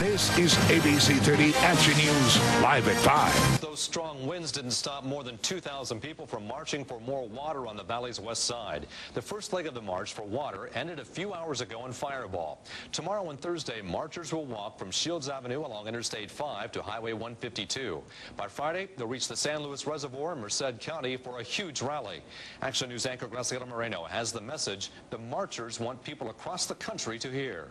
This is ABC 30 Action News, live at 5. Those strong winds didn't stop more than 2,000 people from marching for more water on the valley's west side. The first leg of the march for water ended a few hours ago in Fireball. Tomorrow and Thursday, marchers will walk from Shields Avenue along Interstate 5 to Highway 152. By Friday, they'll reach the San Luis Reservoir in Merced County for a huge rally. Action News anchor Graciela Moreno has the message the marchers want people across the country to hear.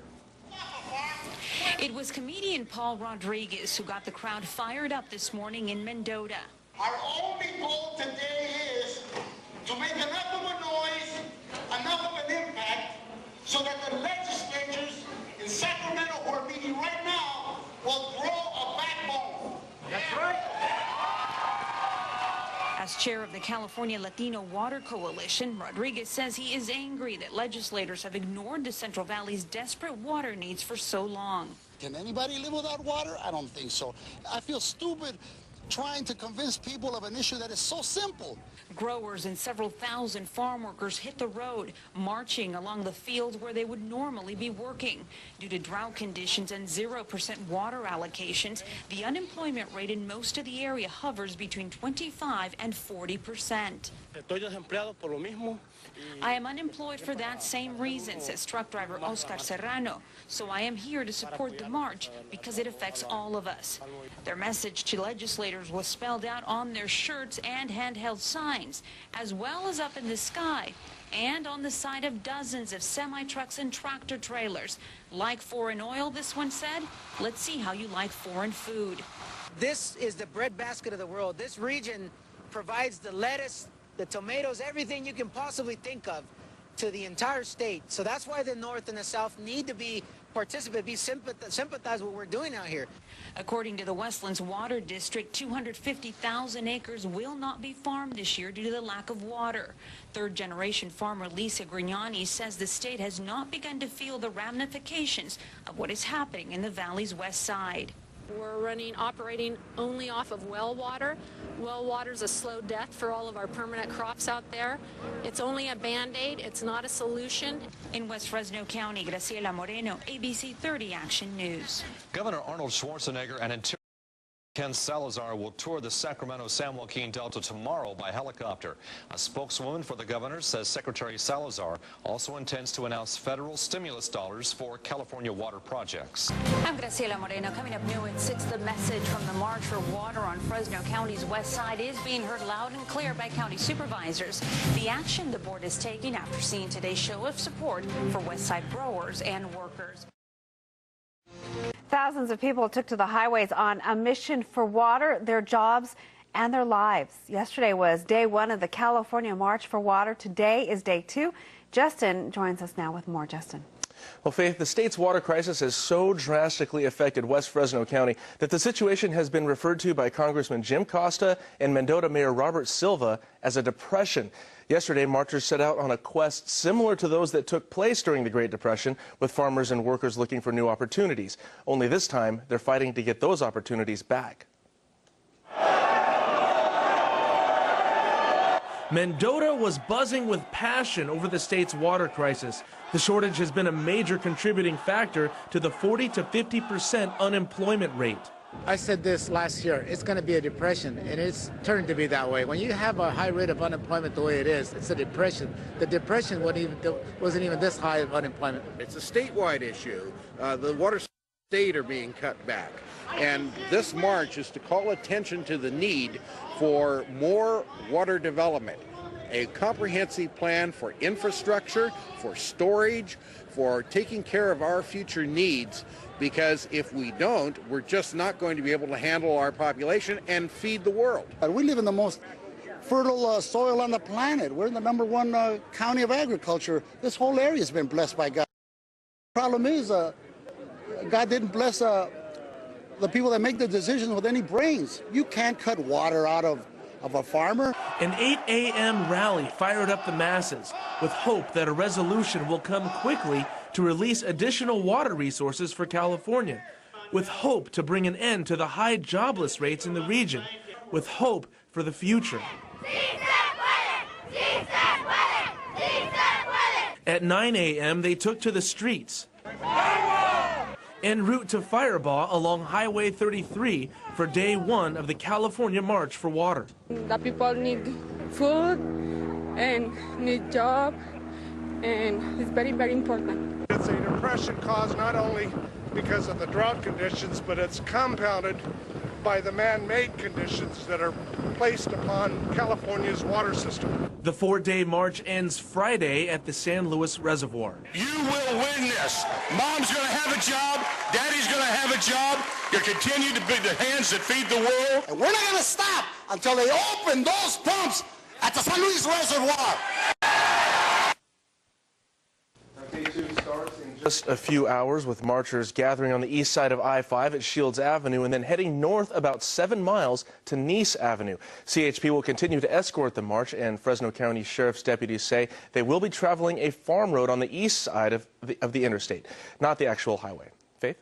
It was comedian Paul Rodriguez who got the crowd fired up this morning in Mendota. Our only goal today is to make enough of a noise, enough of an impact, so that the legislatures in Sacramento who are meeting right now will grow a backbone. That's right. As chair of the California Latino Water Coalition, Rodriguez says he is angry that legislators have ignored the Central Valley's desperate water needs for so long. Can anybody live without water? I don't think so. I feel stupid trying to convince people of an issue that is so simple. Growers and several thousand farm workers hit the road, marching along the fields where they would normally be working. Due to drought conditions and 0% water allocations, the unemployment rate in most of the area hovers between 25 and 40%. I am unemployed for that same reason, says truck driver Oscar Serrano. So I am here to support the march because it affects all of us. Their message to legislators was spelled out on their shirts and handheld signs, as well as up in the sky and on the side of dozens of semi-trucks and tractor trailers. Like foreign oil, this one said, let's see how you like foreign food. This is the breadbasket of the world. This region provides the lettuce, the tomatoes, everything you can possibly think of to the entire state. So that's why the North and the South need to be sympathize what we're doing out here. According to the Westlands Water District, 250,000 acres will not be farmed this year due to the lack of water. Third-generation farmer Lisa Grignani says the state has not begun to feel the ramifications of what is happening in the valley's west side. We're operating only off of well water. Well water's a slow death for all of our permanent crops out there. It's only a Band-Aid. It's not a solution. In West Fresno County, Graciela Moreno, ABC 30 Action News. Governor Arnold Schwarzenegger and Interior Ken Salazar will tour the Sacramento-San Joaquin Delta tomorrow by helicopter. A spokeswoman for the governor says Secretary Salazar also intends to announce federal stimulus dollars for California water projects. I'm Graciela Moreno. Coming up new at 6, the message from the March for Water on Fresno County's west side is being heard loud and clear by county supervisors. The action the board is taking after seeing today's show of support for west side growers and workers. Thousands of people took to the highways on a mission for water, their jobs, and their lives. Yesterday was day 1 of the California March for Water. Today is day 2. Justin joins us now with more. Justin. Well, Faith, the state's water crisis has so drastically affected West Fresno County that the situation has been referred to by Congressman Jim Costa and Mendota Mayor Robert Silva as a depression. Yesterday, marchers set out on a quest similar to those that took place during the Great Depression, with farmers and workers looking for new opportunities. Only this time, they're fighting to get those opportunities back. Mendota was buzzing with passion over the state's water crisis. The shortage has been a major contributing factor to the 40 to 50% unemployment rate. I said this last year, it's going to be a depression, and it's turned to be that way. When you have a high rate of unemployment the way it is, it's a depression. The depression wasn't even this high of unemployment. It's a statewide issue. The water state are being cut back. And this march is to call attention to the need for more water development, a comprehensive plan for infrastructure, for storage, for taking care of our future needs, because if we don't, we're just not going to be able to handle our population and feed the world. We live in the most fertile soil on the planet. We're in the #1 county of agriculture. This whole area has been blessed by God. The problem is God didn't bless the people that make the decisions with any brains. You can't cut water out of a farmer. An 8 a.m. rally fired up the masses with hope that a resolution will come quickly to release additional water resources for California, with hope to bring an end to the high jobless rates in the region, with hope for the future. At 9 a.m., they took to the streets. en route to Firebaugh along Highway 33 for day one of the California March for Water. The people need food and need job, and it's very, very important. It's a depression caused not only because of the drought conditions, but it's compounded by the man-made conditions that are placed upon California's water system. The 4-day march ends Friday at the San Luis Reservoir. You will win this. Mom's going to have a job. Daddy's going to have a job. You'll continue to be the hands that feed the world. And we're not going to stop until they open those pumps at the San Luis Reservoir. Day 2 starts in just a few hours with marchers gathering on the east side of I-5 at Shields Avenue and then heading north about 7 miles to Nice Avenue. CHP will continue to escort the march, and Fresno County Sheriff's deputies say they will be traveling a farm road on the east side of the interstate, not the actual highway. Faith?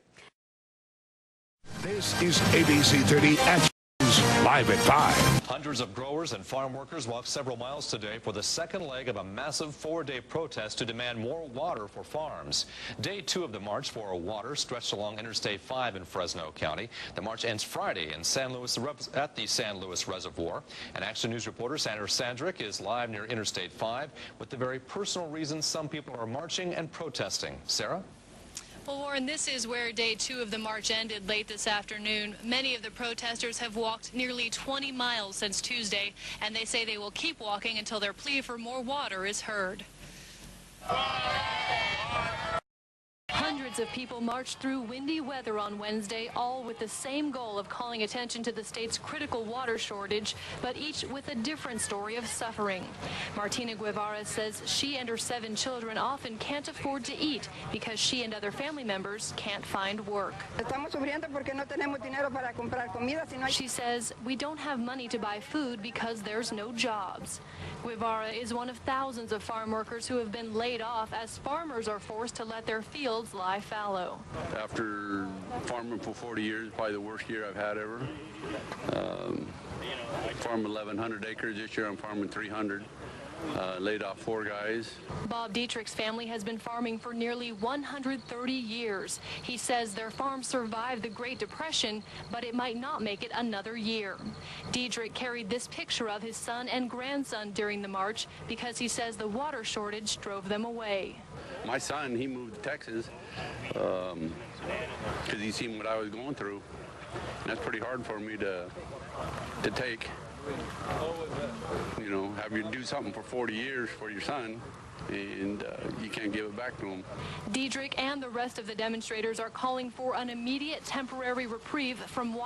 This is ABC 30 at Live at 5. Hundreds of growers and farm workers walked several miles today for the second leg of a massive 4-day protest to demand more water for farms. Day 2 of the March for Water stretched along Interstate 5 in Fresno County. The march ends Friday in at the San Luis Reservoir. And Action News reporter Sandra Sandrick is live near Interstate 5 with the very personal reasons some people are marching and protesting. Sarah? Well, Warren, this is where day 2 of the march ended late this afternoon. Many of the protesters have walked nearly 20 miles since Tuesday, and they say they will keep walking until their plea for more water is heard. Hundreds of people marched through windy weather on Wednesday, all with the same goal of calling attention to the state's critical water shortage, but each with a different story of suffering. Martina Guevara says she and her 7 children often can't afford to eat because she and other family members can't find work. She says, we don't have money to buy food because there's no jobs. Guevara is one of thousands of farm workers who have been laid off as farmers are forced to let their fields lie fallow. After farming for 40 years, probably the worst year I've had ever. Farmed 1,100 acres. This year I'm farming 300. Laid off 4 guys. Bob Dietrich's family has been farming for nearly 130 years. He says their farm survived the Great Depression, but it might not make it another year. Dietrich carried this picture of his son and grandson during the march because he says the water shortage drove them away. My son, he moved to Texas because he seen what I was going through. And that's pretty hard for me to take. You know, have you do something for 40 years for your son, and you can't give it back to him. Dietrich and the rest of the demonstrators are calling for an immediate temporary reprieve from water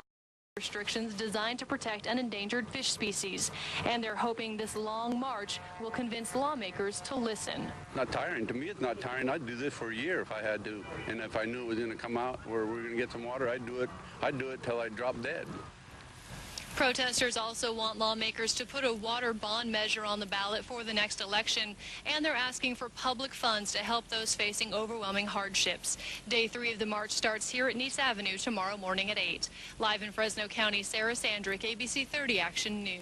restrictions designed to protect an endangered fish species. And they're hoping this long march will convince lawmakers to listen. Not tiring. To me, it's not tiring. I'd do this for a year if I had to. And if I knew it was going to come out where we were going to get some water, I'd do it. I'd do it till I drop dead. Protesters also want lawmakers to put a water bond measure on the ballot for the next election, and they're asking for public funds to help those facing overwhelming hardships. Day 3 of the march starts here at Nice Avenue tomorrow morning at 8. Live in Fresno County, Sarah Sandrick, ABC 30 Action News.